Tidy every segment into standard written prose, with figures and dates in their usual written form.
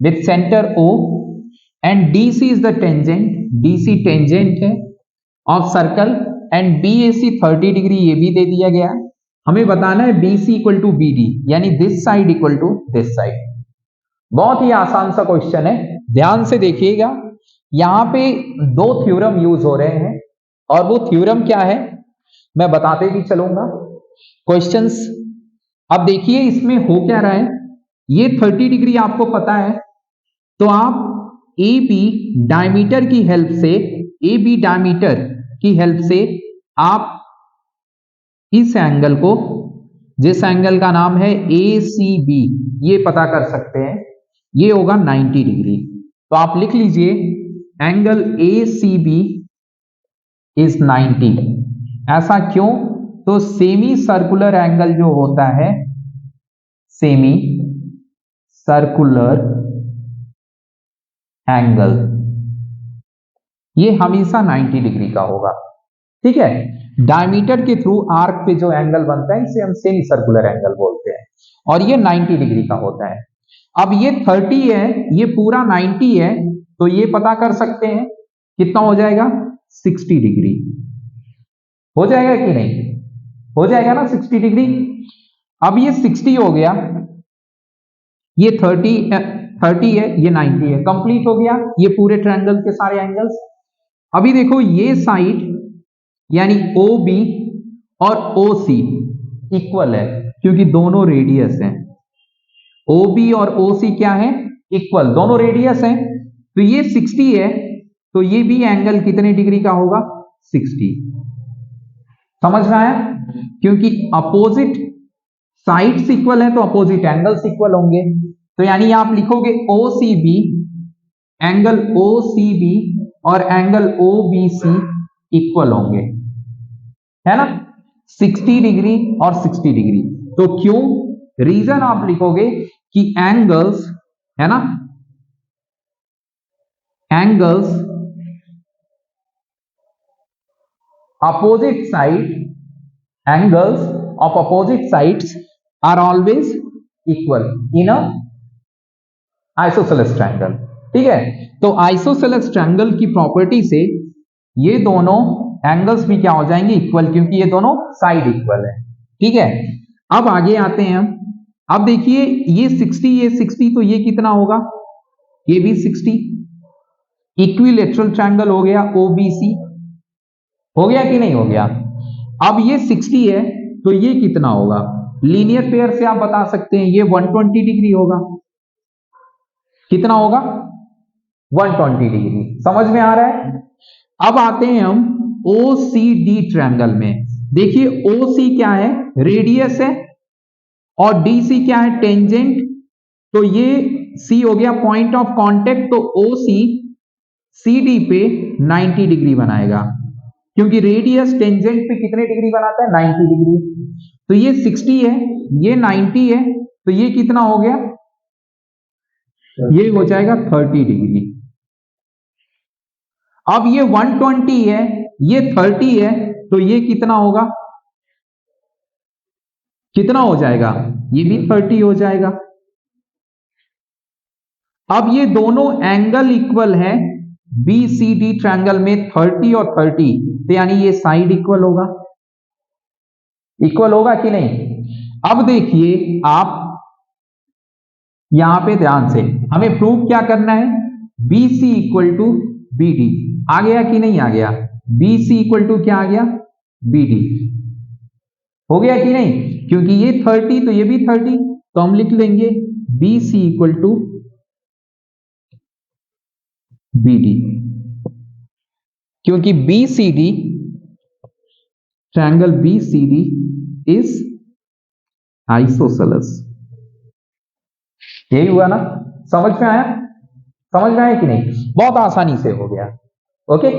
With centre O and DC is the tangent, DC tangent है of circle and BAC 30 degree ये भी दे दिया गया। हमें बताना है BC इक्वल टू BD यानी this side equal to this side. बहुत ही आसान सा क्वेश्चन है, ध्यान से देखिएगा। यहां पे दो थ्योरम यूज हो रहे हैं और वो थ्योरम क्या है मैं बताते भी चलूंगा। क्वेश्चंस अब देखिए इसमें हो क्या रहा है, ये 30 डिग्री आपको पता है तो आप AB डायमीटर की हेल्प से, AB डायमीटर की हेल्प से आप इस एंगल को, जिस एंगल का नाम है ACB, ये पता कर सकते हैं, ये होगा 90 डिग्री। तो आप लिख लीजिए एंगल ACB इज 90। ऐसा क्यों? तो सेमी सर्कुलर एंगल जो होता है, सेमी सर्कुलर एंगल, ये हमेशा 90 डिग्री का होगा। ठीक है, डायमीटर के थ्रू आर्क पे जो एंगल बनता है इसे हम सेमी सर्कुलर एंगल बोलते हैं और ये 90 डिग्री का होता है। अब ये 30 है, ये पूरा 90 है, तो ये पता कर सकते हैं कितना हो जाएगा, 60 डिग्री हो जाएगा कि नहीं, हो जाएगा ना 60 डिग्री। अब ये 60 हो गया, ये 30 है, ये 90 है, कंप्लीट हो गया ये पूरे ट्रायंगल के सारे एंगल्स। अभी देखो ये साइड यानी OB और OC इक्वल है क्योंकि दोनों रेडियस हैं। OB और OC क्या है, इक्वल, दोनों रेडियस हैं। तो ये 60 है तो ये भी एंगल कितने डिग्री का होगा, 60। समझ रहा है, क्योंकि अपोजिट साइड्स इक्वल है तो अपोजिट एंगल्स इक्वल होंगे। तो यानी आप लिखोगे OCB, एंगल OCB और एंगल OBC इक्वल होंगे, है ना, 60 डिग्री और 60 डिग्री। तो क्यों, रीजन आप लिखोगे कि एंगल्स, है ना, angles opposite side, angles of opposite sides are always equal in a isosceles triangle. ठीक है, तो आइसोसेलेस ट्रायंगल की प्रॉपर्टी से ये दोनों एंगल्स भी क्या हो जाएंगे, इक्वल, क्योंकि ये दोनों साइड इक्वल है। ठीक है, अब आगे आते हैं हम। अब देखिए ये 60 तो ये कितना होगा, ये भी 60। इक्विलैटरल ट्रायंगल हो गया OBC, हो गया कि नहीं हो गया। अब ये 60 है तो ये कितना होगा, लीनियर पेयर से आप बता सकते हैं, ये 120 डिग्री होगा। कितना होगा, 120 डिग्री। समझ में आ रहा है। अब आते हैं हम OCD ट्रायंगल में। देखिए OC क्या है, रेडियस है, और DC क्या है, टेंजेंट। तो ये C हो गया पॉइंट ऑफ कांटेक्ट, तो OC CD पे 90 डिग्री बनाएगा क्योंकि रेडियस टेंजेंट पे कितने डिग्री बनाता है, 90 डिग्री। तो ये 60 है, ये 90 है, तो ये कितना हो गया, ये हो जाएगा 30 डिग्री। अब ये 120 है, ये 30 है, तो ये कितना होगा, कितना हो जाएगा, ये भी 30 हो जाएगा। अब ये दोनों एंगल इक्वल है BCD ट्रायंगल में, 30 और 30, तो यानी ये साइड इक्वल होगा, इक्वल होगा कि नहीं। अब देखिए आप यहां पे ध्यान से, हमें प्रूव क्या करना है, BC इक्वल टू BD, आ गया कि नहीं आ गया, BC इक्वल टू क्या आ गया, BD, हो गया कि नहीं, क्योंकि ये 30 तो ये भी 30, तो हम लिख लेंगे BC इक्वल टू BD, क्योंकि BCD triangle BCD is isosceles. यही हुआ ना, समझ में आया, समझ में आया कि नहीं, बहुत आसानी से हो गया। ओके,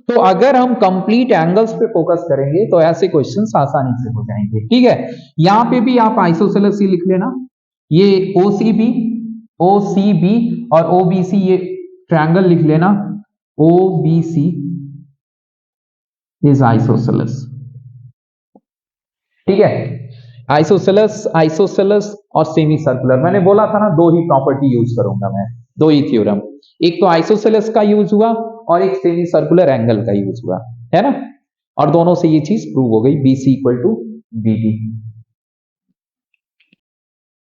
तो अगर हम कंप्लीट एंगल्स पे फोकस करेंगे तो ऐसे क्वेश्चंस आसानी से हो जाएंगे। ठीक है, यहां पे भी आप आइसोसेलेस ही लिख लेना, ये OCB और OBC ये ट्रायंगल लिख लेना, OBC इज आइसोसेलेस। ठीक है, आइसोसेलेस, आइसोसेलेस और सेमी सर्कुलर, मैंने बोला था ना दो ही प्रॉपर्टी यूज करूंगा मैं, दो ही थ्योरम, एक तो आइसोसेलेस का यूज हुआ और एक सेमी सर्कुलर एंगल का यूज हुआ, है ना, और दोनों से ये चीज प्रूव हो गई, BC इक्वल टू BD।